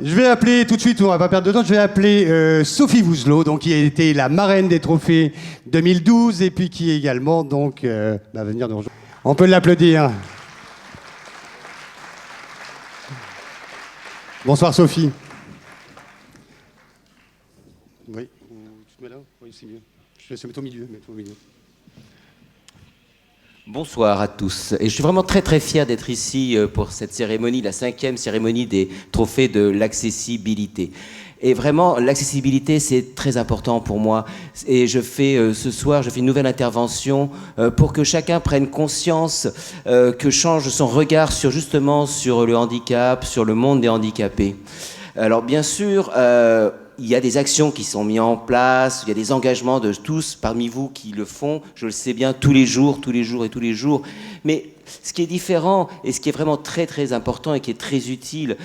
Je vais appeler tout de suite, on va pas perdre de temps, je vais appeler Sophie Vouzelot, donc, qui a été la marraine des trophées 2012 et puis qui est également donc, va venir nous rejoindre. On peut l'applaudir. Bonsoir Sophie. Oui, tu te mets là? Oui, c'est mieux. Je vais se mettre au milieu. Bonsoir à tous. Et je suis vraiment très fier d'être ici pour cette cérémonie, la 5e cérémonie des trophées de l'accessibilité. Et vraiment, l'accessibilité, c'est très important pour moi. Et je fais ce soir, je fais une nouvelle intervention pour que chacun prenne conscience, que change son regard justement sur le handicap, sur le monde des handicapés. Alors bien sûr, il y a des actions qui sont mises en place, il y a des engagements de tous parmi vous qui le font, je le sais bien, tous les jours. Mais ce qui est différent et ce qui est vraiment très important et qui est très utile,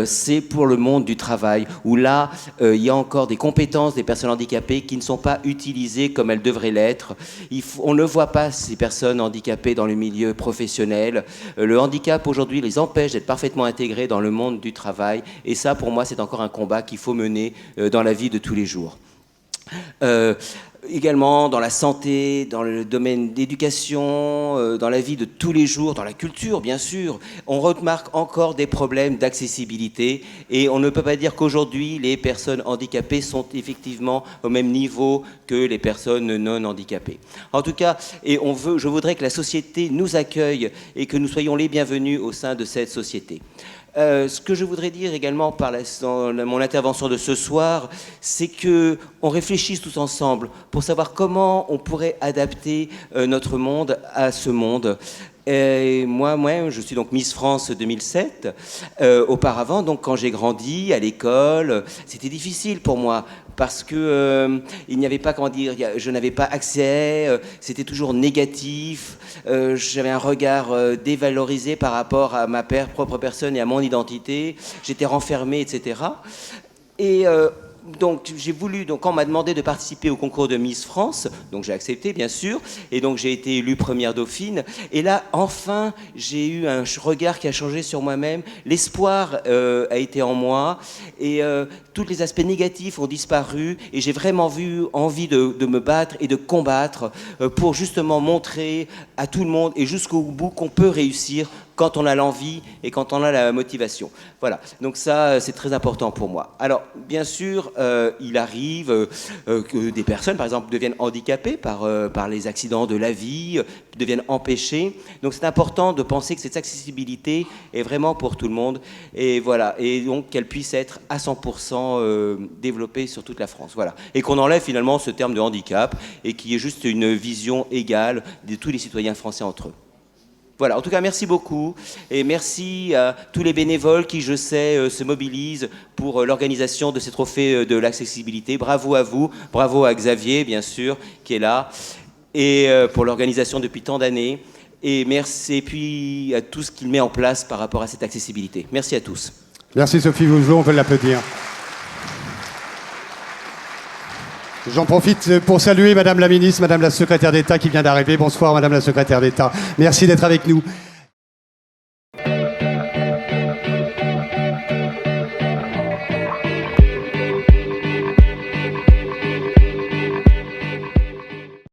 c'est pour le monde du travail, où là, il y a encore des compétences des personnes handicapées qui ne sont pas utilisées comme elles devraient l'être. On ne voit pas ces personnes handicapées dans le milieu professionnel. Le handicap, aujourd'hui, les empêche d'être parfaitement intégrés dans le monde du travail. Et ça, pour moi, c'est encore un combat qu'il faut mener dans la vie de tous les jours. Également dans la santé, dans le domaine d'éducation, dans la vie de tous les jours, dans la culture bien sûr, on remarque encore des problèmes d'accessibilité et on ne peut pas dire qu'aujourd'hui les personnes handicapées sont effectivement au même niveau que les personnes non handicapées. En tout cas, je voudrais que la société nous accueille et que nous soyons les bienvenus au sein de cette société. Ce que je voudrais dire également dans mon intervention de ce soir, c'est qu'on réfléchisse tous ensemble pour savoir comment on pourrait adapter notre monde à ce monde. Et moi, je suis donc Miss France 2007. Auparavant, donc, quand j'ai grandi à l'école, c'était difficile pour moi parce que il n'y avait pas, je n'avais pas accès, c'était toujours négatif, j'avais un regard dévalorisé par rapport à ma propre personne et à mon identité, j'étais renfermé, etc. Et donc j'ai voulu, quand on m'a demandé de participer au concours de Miss France, donc j'ai accepté bien sûr, et donc j'ai été élue première dauphine, et là enfin j'ai eu un regard qui a changé sur moi-même, l'espoir a été en moi, et tous les aspects négatifs ont disparu, et j'ai vraiment envie de me battre et de combattre pour justement montrer à tout le monde et jusqu'au bout qu'on peut réussir quand on a l'envie et quand on a la motivation. Voilà, donc ça, c'est très important pour moi. Alors, bien sûr, il arrive que des personnes, par exemple, deviennent handicapées par les accidents de la vie, deviennent empêchées. Donc, c'est important de penser que cette accessibilité est vraiment pour tout le monde. Et voilà, et donc qu'elle puisse être à 100% développée sur toute la France. Voilà. Et qu'on enlève finalement ce terme de handicap et qu'il y ait juste une vision égale de tous les citoyens français entre eux. Voilà, en tout cas, merci beaucoup et merci à tous les bénévoles qui, je sais, se mobilisent pour l'organisation de ces trophées de l'accessibilité. Bravo à vous, bravo à Xavier, bien sûr, qui est là, et pour l'organisation depuis tant d'années. Et merci, et puis à tout ce qu'il met en place par rapport à cette accessibilité. Merci à tous. Merci Sophie Vouzelot, on peut l'applaudir. J'en profite pour saluer Madame la Ministre, Madame la Secrétaire d'État qui vient d'arriver. Bonsoir Madame la Secrétaire d'État. Merci d'être avec nous.